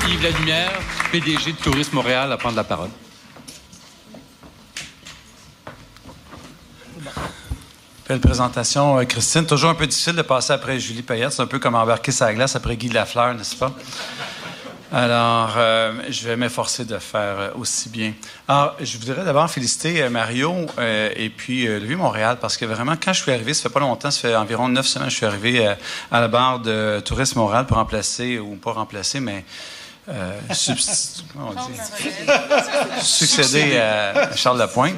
Yves Lalumière, PDG de Tourisme Montréal, à prendre la parole. Belle présentation, Christine. Toujours un peu difficile de passer après Julie Payette. C'est un peu comme embarquer sur la glace après Guy Lafleur, n'est-ce pas? Alors, je vais m'efforcer de faire aussi bien. Alors, je voudrais d'abord féliciter Mario et puis le Vieux-Montréal, parce que vraiment, quand je suis arrivé, ça fait pas longtemps, ça fait environ 9 semaines que je suis arrivé à la barre de Tourisme Montréal pour remplacer, ou pas remplacer, mais succéder à Charles Lapointe.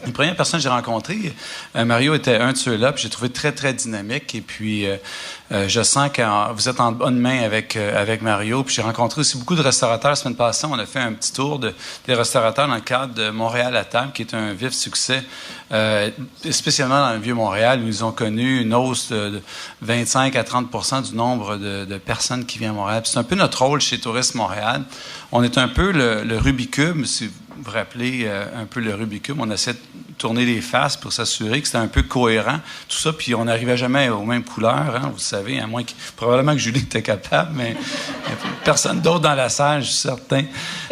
La première personne que j'ai rencontrée, Mario était un de ceux-là, puis j'ai trouvé très, très dynamique. Et puis, je sens que vous êtes en bonne main avec Mario. Puis j'ai rencontré aussi beaucoup de restaurateurs. La semaine passée, on a fait un petit tour des restaurateurs dans le cadre de Montréal à table, qui est un vif succès, spécialement dans le Vieux-Montréal, où ils ont connu une hausse de 25 à 30 du nombre de personnes qui viennent à Montréal. Puis c'est un peu notre rôle chez Tourisme Montréal. On est un peu le Rubik's Cube, si vous vous rappelez un peu le Rubik's Cube. On essaie de tourner les faces pour s'assurer que c'était un peu cohérent, tout ça, puis on n'arrivait jamais aux mêmes couleurs, hein, vous savez, à moins que, probablement que Julie était capable, mais personne d'autre dans la salle, je suis certain.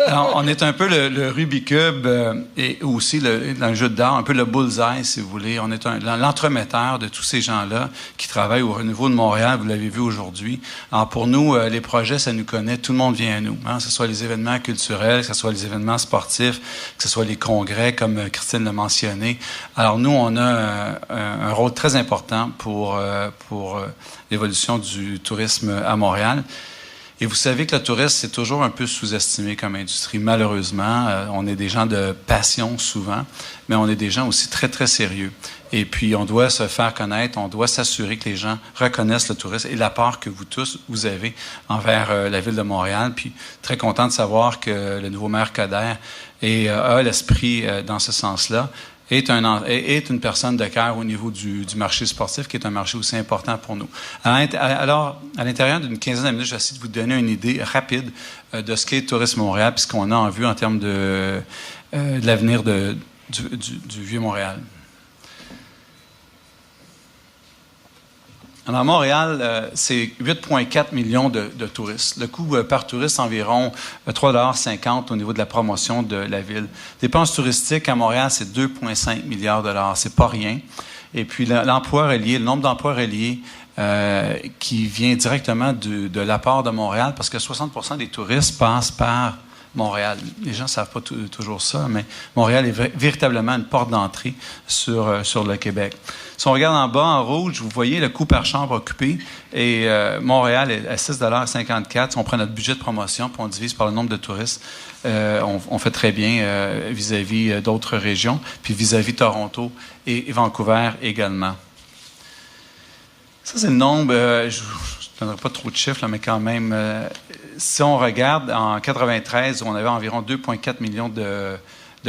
Alors, on est un peu le Rubik's Cube et aussi, dans le jeu d'art, un peu le bullseye, si vous voulez. On est l'entremetteur de tous ces gens-là qui travaillent au niveau de Montréal, vous l'avez vu aujourd'hui. Alors, pour nous, les projets, ça nous connaît, tout le monde vient à nous, hein, que ce soit les événements culturels, que ce soit les événements sportifs, que ce soit les congrès, comme Christine l'a mentionné. Alors, nous, on a un rôle très important pour l'évolution du tourisme à Montréal. Et vous savez que le tourisme, c'est toujours un peu sous-estimé comme industrie. Malheureusement, on est des gens de passion souvent, mais on est des gens aussi très, très sérieux. Et puis, on doit se faire connaître, on doit s'assurer que les gens reconnaissent le tourisme et l'apport que vous tous, vous avez envers la Ville de Montréal. Puis, très content de savoir que le nouveau maire Coderre a l'esprit dans ce sens-là. Est une personne de cœur au niveau du marché sportif, qui est un marché aussi important pour nous. Alors, à l'intérieur d'une quinzaine de minutes, je vais essayer de vous donner une idée rapide de ce qu'est Tourisme Montréal, puis ce qu'on a en vue en termes de l'avenir du Vieux-Montréal. Alors, Montréal, c'est 8,4 millions de touristes. Le coût par touriste, environ 3,50 $ au niveau de la promotion de la ville. Dépenses touristiques à Montréal, c'est 2,5 milliards $. C'est pas rien. Et puis, l'emploi relié, le nombre d'emplois reliés qui vient directement de l'apport de Montréal, parce que 60% des touristes passent par Montréal. Les gens ne savent pas toujours ça, mais Montréal est véritablement une porte d'entrée sur le Québec. Si on regarde en bas, en rouge, vous voyez le coût par chambre occupée. Et Montréal est à 6,54 $. Si on prend notre budget de promotion puis on divise par le nombre de touristes, on fait très bien vis-à-vis d'autres régions, puis vis-à-vis Toronto et Vancouver également. Ça, c'est le nombre... je ne donnerai pas trop de chiffres, là, mais quand même... si on regarde, en 93, on avait environ 2,4 millions de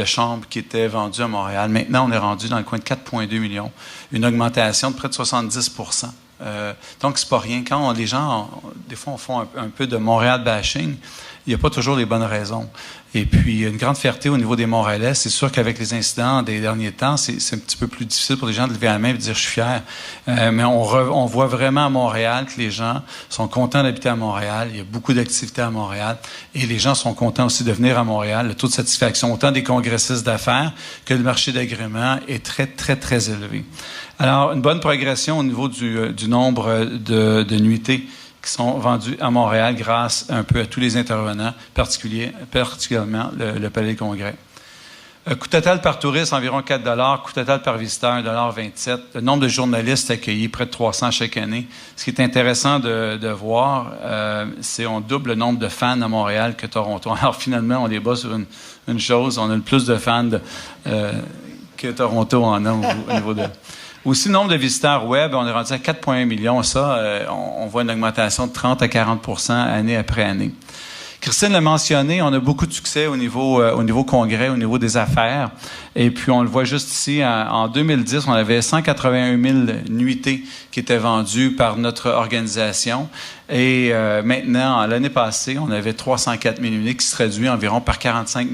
chambres qui étaient vendues à Montréal. Maintenant, on est rendu dans le coin de 4,2 millions. Une augmentation de près de 70 %. Donc, c'est pas rien. Quand les gens, des fois, on font un peu de Montréal bashing, il n'y a pas toujours les bonnes raisons. Et puis, une grande fierté au niveau des Montréalais. C'est sûr qu'avec les incidents des derniers temps, c'est un petit peu plus difficile pour les gens de lever la main et de dire « je suis fier ». Mais on voit vraiment à Montréal que les gens sont contents d'habiter à Montréal. Il y a beaucoup d'activités à Montréal. Et les gens sont contents aussi de venir à Montréal. Le taux de satisfaction, autant des congressistes d'affaires que le marché d'agrément, est très, très, très élevé. Alors, une bonne progression au niveau du nombre de nuitées qui sont vendus à Montréal grâce un peu à tous les intervenants, particulièrement le Palais des Congrès. Coût total par touriste, environ 4 $. Coût total par visiteur, 1,27 $. Le nombre de journalistes accueillis, près de 300 chaque année. Ce qui est intéressant de voir, c'est qu'on double le nombre de fans à Montréal que Toronto. Alors finalement, on les bat sur une chose, on a le plus de fans que Toronto en a au niveau de... Aussi, le nombre de visiteurs web, on est rendu à 4,1 millions. Ça, on voit une augmentation de 30 à 40 % année après année. Christine l'a mentionné, on a beaucoup de succès au niveau congrès, au niveau des affaires. Et puis, on le voit juste ici, en 2010, on avait 181 000 nuitées qui étaient vendues par notre organisation. Et maintenant, l'année passée, on avait 304 000 nuitées qui se traduit environ par 42-45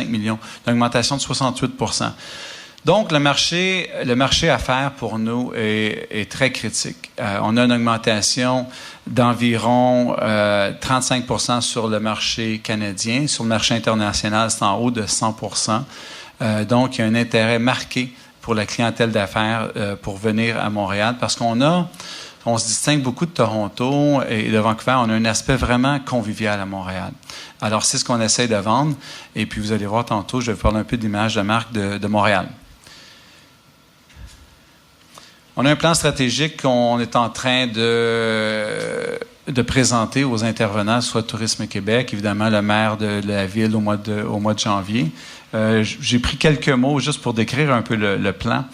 millions, une augmentation de 68 %. Donc, le marché affaires pour nous est très critique. On a une augmentation d'environ 35% sur le marché canadien. Sur le marché international, c'est en haut de 100%. Donc, il y a un intérêt marqué pour la clientèle d'affaires pour venir à Montréal parce on se distingue beaucoup de Toronto et de Vancouver. On a un aspect vraiment convivial à Montréal. Alors, c'est ce qu'on essaie de vendre. Et puis, vous allez voir tantôt, je vais vous parler un peu de l'image de marque de Montréal. On a un plan stratégique qu'on est en train de présenter aux intervenants, soit Tourisme Québec, évidemment le maire de la ville au mois de janvier. J'ai pris quelques mots juste pour décrire un peu le plan.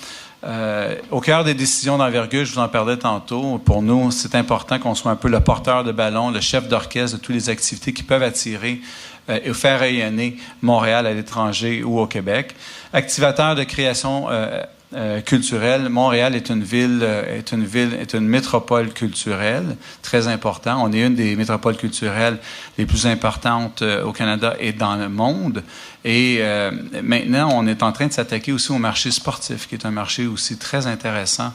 Au cœur des décisions d'envergure, je vous en parlais tantôt, pour nous, c'est important qu'on soit un peu le porteur de ballon, le chef d'orchestre de toutes les activités qui peuvent attirer et faire rayonner Montréal à l'étranger ou au Québec. Activateur de création culturelle, Montréal est une métropole culturelle très importante. On est une des métropoles culturelles les plus importantes au Canada et dans le monde. Et maintenant, on est en train de s'attaquer aussi au marché sportif, qui est un marché aussi très intéressant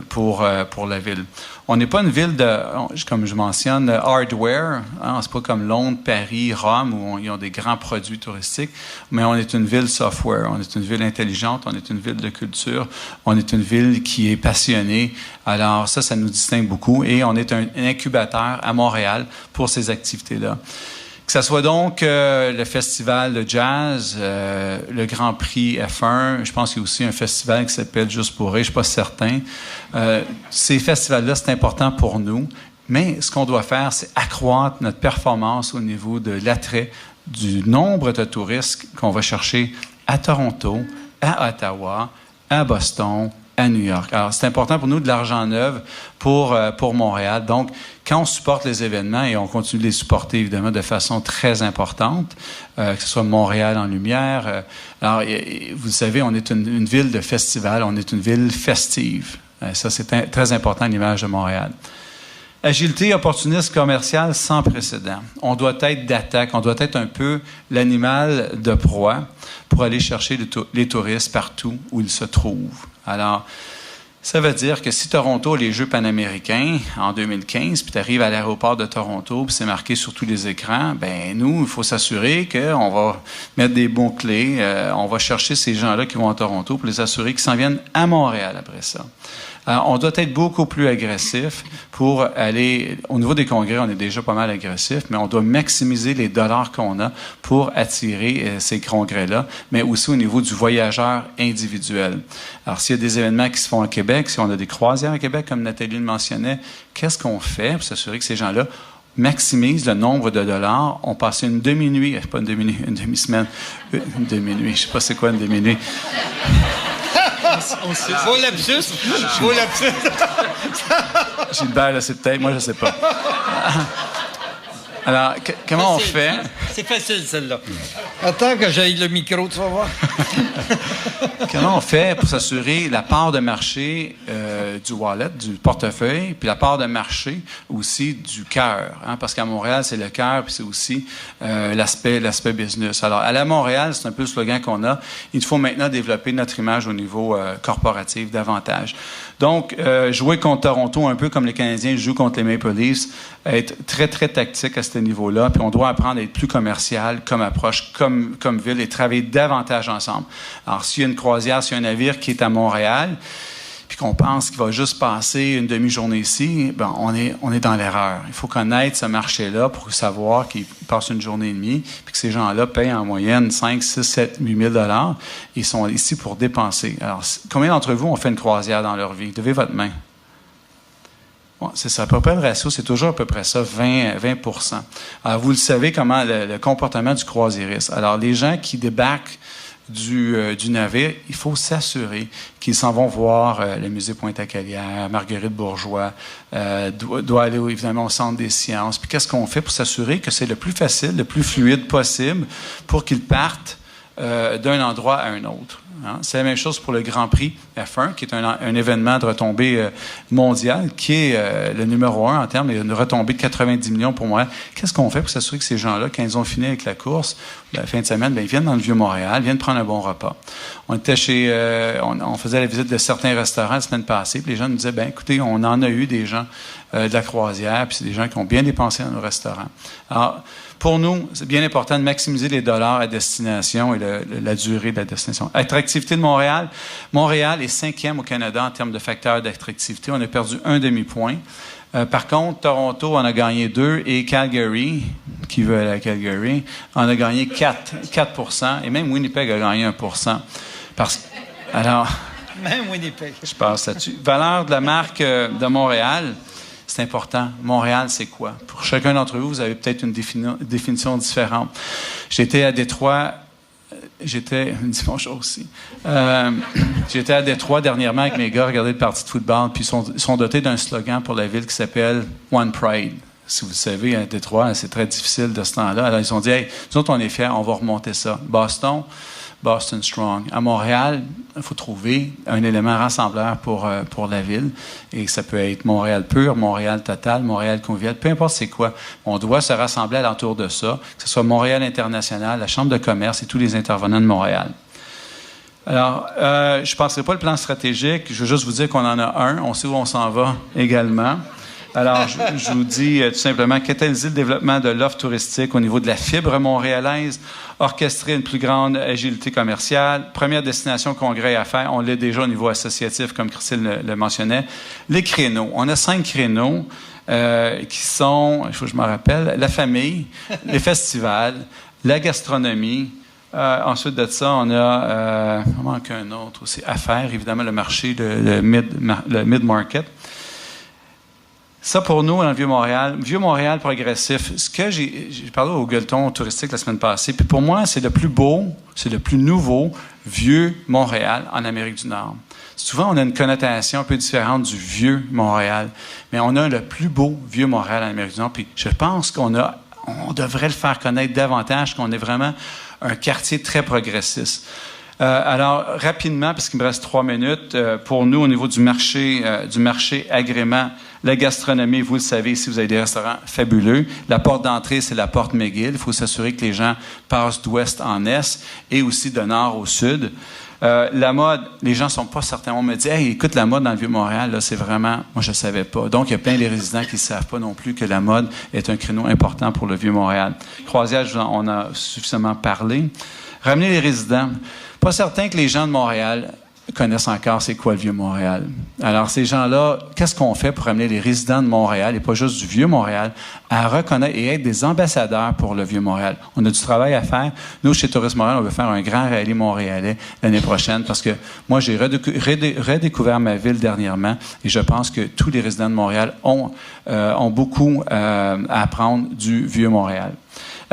pour la ville. On n'est pas une ville comme je mentionne, hardware. Hein, c'est pas comme Londres, Paris, Rome, où ils ont des grands produits touristiques, mais on est une ville software. On est une ville intelligente, on est une ville de culture, on est une ville qui est passionnée. Alors ça nous distingue beaucoup et on est un incubateur à Montréal pour ces activités-là. Que ce soit donc le festival de jazz, le Grand Prix F1, je pense qu'il y a aussi un festival qui s'appelle Juste pour rire, je ne suis pas certain. Ces festivals-là, c'est important pour nous, mais ce qu'on doit faire, c'est accroître notre performance au niveau de l'attrait du nombre de touristes qu'on va chercher à Toronto, à Ottawa, à Boston, à New York. Alors, c'est important pour nous de l'argent neuf pour Montréal. Donc, quand on supporte les événements, et on continue de les supporter, évidemment, de façon très importante, que ce soit Montréal en lumière. Alors, vous savez, on est une ville de festival, on est une ville festive. Ça, c'est très important à l'image de Montréal. Agilité opportuniste commerciale sans précédent. On doit être d'attaque, on doit être un peu l'animal de proie pour aller chercher les touristes partout où ils se trouvent. Alors, ça veut dire que si Toronto a les Jeux panaméricains en 2015, puis tu arrives à l'aéroport de Toronto, puis c'est marqué sur tous les écrans, ben nous, il faut s'assurer qu'on va mettre des bons clés, on va chercher ces gens-là qui vont à Toronto pour les assurer qu'ils s'en viennent à Montréal après ça. Alors, on doit être beaucoup plus agressif pour aller... Au niveau des congrès, on est déjà pas mal agressif, mais on doit maximiser les dollars qu'on a pour attirer ces congrès-là, mais aussi au niveau du voyageur individuel. Alors, s'il y a des événements qui se font à Québec, si on a des croisières à Québec, comme Nathalie le mentionnait, qu'est-ce qu'on fait pour s'assurer que ces gens-là maximisent le nombre de dollars? On passe une demi-nuit, pas une demi-nuit, une demi-semaine, une demi-nuit, je sais pas c'est quoi une demi-nuit. Beau lapsus. Beau lapsus. Gilbert, là, c'est peut-être... Moi, je ne sais pas. Alors, comment on fait? C'est facile, celle-là. Attends que j'aille le micro, tu vas voir. Comment on fait pour s'assurer la part de marché du wallet, du portefeuille, puis la part de marché aussi du cœur? Hein? Parce qu'à Montréal, c'est le cœur, puis c'est aussi l'aspect business. Alors, à la Montréal, c'est un peu le slogan qu'on a. Il faut maintenant développer notre image au niveau corporatif davantage. Donc, jouer contre Toronto, un peu comme les Canadiens jouent contre les Maple Leafs, être très, très tactique à ce niveau-là. Puis on doit apprendre à être plus commercial comme approche, comme ville, et travailler davantage ensemble. Alors, s'il y a une croisière, s'il y a un navire qui est à Montréal, puis qu'on pense qu'il va juste passer une demi-journée ici, ben on est dans l'erreur. Il faut connaître ce marché-là pour savoir qu'il passe une journée et demie, puis que ces gens-là payent en moyenne 5, 6, 7, 8 000 $. Ils sont ici pour dépenser. Alors, combien d'entre vous ont fait une croisière dans leur vie? Levez votre main. Bon, c'est ça. À peu près le ratio, c'est toujours à peu près ça, 20%. Alors, vous le savez comment le comportement du croisiériste. Alors, les gens qui débarquent du navire, il faut s'assurer qu'ils s'en vont voir le musée Pointe-à-Calière, Marguerite Bourgeois, doit aller évidemment au Centre des sciences. Puis qu'est-ce qu'on fait pour s'assurer que c'est le plus facile, le plus fluide possible pour qu'ils partent d'un endroit à un autre? Hein. C'est la même chose pour le Grand Prix F1, qui est un événement de retombée mondiale, qui est le numéro 1 en termes de retombée de 90 millions pour Montréal. Qu'est-ce qu'on fait pour s'assurer que ces gens-là, quand ils ont fini avec la course, la fin de semaine, bien, ils viennent dans le Vieux-Montréal, viennent prendre un bon repas. On était on faisait la visite de certains restaurants la semaine passée, puis les gens nous disaient, bien, écoutez, on en a eu des gens de la croisière, puis c'est des gens qui ont bien dépensé dans nos restaurants. Alors, pour nous, c'est bien important de maximiser les dollars à destination et la durée de la destination. Attractivité de Montréal. Montréal est 5e au Canada en termes de facteurs d'attractivité. On a perdu 1 demi-point. Par contre, Toronto en a gagné 2 et Calgary, qui veut aller à Calgary, en a gagné 4 %, et même Winnipeg a gagné 1 %. Alors, même Winnipeg. Je passe là-dessus. Valeur de la marque de Montréal. C'est important. Montréal, c'est quoi? Pour chacun d'entre vous, vous avez peut-être une définition différente. J'étais à Détroit. Dis bonjour aussi. J'étais à Détroit dernièrement avec mes gars, regarder le parti de football, puis ils sont dotés d'un slogan pour la ville qui s'appelle One Pride. Si vous le savez, à Détroit, c'est très difficile de ce temps-là. Alors, ils ont dit, hey, nous autres, on est fiers, on va remonter ça. Boston Strong. À Montréal, il faut trouver un élément rassembleur pour la ville. Et ça peut être Montréal pur, Montréal total, Montréal convivial, peu importe c'est quoi. On doit se rassembler alentour de ça, que ce soit Montréal International, la Chambre de commerce et tous les intervenants de Montréal. Alors, je ne passerai pas le plan stratégique. Je veux juste vous dire qu'on en a un. On sait où on s'en va également. Alors, je vous dis tout simplement, catalyser le développement de l'offre touristique au niveau de la fibre montréalaise, orchestrer une plus grande agilité commerciale, première destination congrès à faire, on l'est déjà au niveau associatif, comme Christine le mentionnait. Les créneaux, on a 5 créneaux qui sont, il faut que je me rappelle, la famille, les festivals, la gastronomie. Ensuite de ça, on a, il manque un autre aussi, affaires, évidemment le marché, le mid-market. Ça, pour nous, dans le Vieux-Montréal progressif, ce que j'ai parlé au gueuleton touristique la semaine passée, puis pour moi, c'est le plus beau, c'est le plus nouveau Vieux-Montréal en Amérique du Nord. Souvent, on a une connotation un peu différente du Vieux-Montréal, mais on a le plus beau Vieux-Montréal en Amérique du Nord, puis je pense qu'on devrait le faire connaître davantage, qu'on est vraiment un quartier très progressiste. Alors, rapidement, parce qu'il me reste 3 minutes, pour nous, au niveau du marché agrément, la gastronomie, vous le savez, si vous avez des restaurants fabuleux. La porte d'entrée, c'est la porte McGill. Il faut s'assurer que les gens passent d'ouest en est et aussi de nord au sud. La mode, les gens ne sont pas certains. On me dit, hey, écoute, la mode dans le Vieux-Montréal, là, c'est vraiment... Moi, je ne savais pas. Donc, il y a plein de résidents qui ne savent pas non plus que la mode est un créneau important pour le Vieux-Montréal. Croisière, on a suffisamment parlé. Ramener les résidents. Pas certain que les gens de Montréal connaissent encore c'est quoi le Vieux-Montréal. Alors, ces gens-là, qu'est-ce qu'on fait pour amener les résidents de Montréal, et pas juste du Vieux-Montréal, à reconnaître et être des ambassadeurs pour le Vieux-Montréal? On a du travail à faire. Nous, chez Tourisme Montréal, on veut faire un grand rallye montréalais l'année prochaine parce que moi, j'ai redécouvert ma ville dernièrement et je pense que tous les résidents de Montréal ont beaucoup à apprendre du Vieux-Montréal.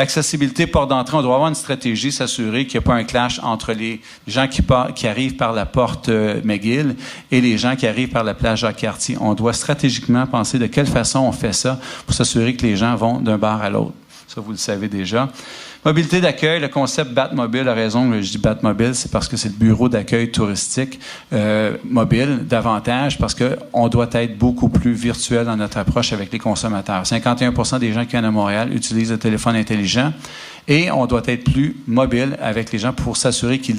Accessibilité, porte d'entrée, on doit avoir une stratégie, s'assurer qu'il n'y a pas un clash entre les gens qui arrivent par la porte McGill et les gens qui arrivent par la place Jacques-Cartier. On doit stratégiquement penser de quelle façon on fait ça pour s'assurer que les gens vont d'un bar à l'autre. Ça, vous le savez déjà. Mobilité d'accueil, le concept Batmobile, la raison que je dis Batmobile, c'est parce que c'est le bureau d'accueil touristique mobile, davantage, parce qu'on doit être beaucoup plus virtuel dans notre approche avec les consommateurs. 51% des gens qui viennent à Montréal utilisent le téléphone intelligent et on doit être plus mobile avec les gens pour s'assurer qu'ils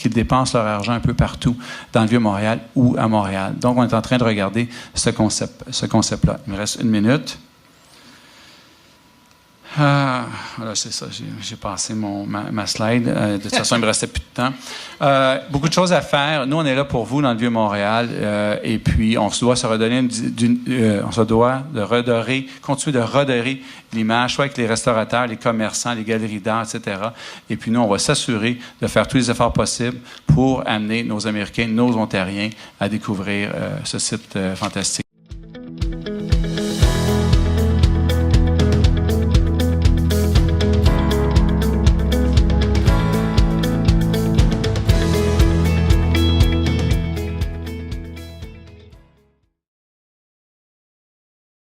dépensent leur argent un peu partout dans le Vieux-Montréal ou à Montréal. Donc, on est en train de regarder ce concept-là. Il me reste 1 minute. Voilà, c'est ça, j'ai passé ma slide. De toute façon, il me restait plus de temps. Beaucoup de choses à faire. Nous, on est là pour vous dans le Vieux-Montréal. Et puis, on se doit se redonner continuer de redorer l'image, soit avec les restaurateurs, les commerçants, les galeries d'art, etc. Et puis, nous, on va s'assurer de faire tous les efforts possibles pour amener nos Américains, nos Ontariens à découvrir ce site fantastique.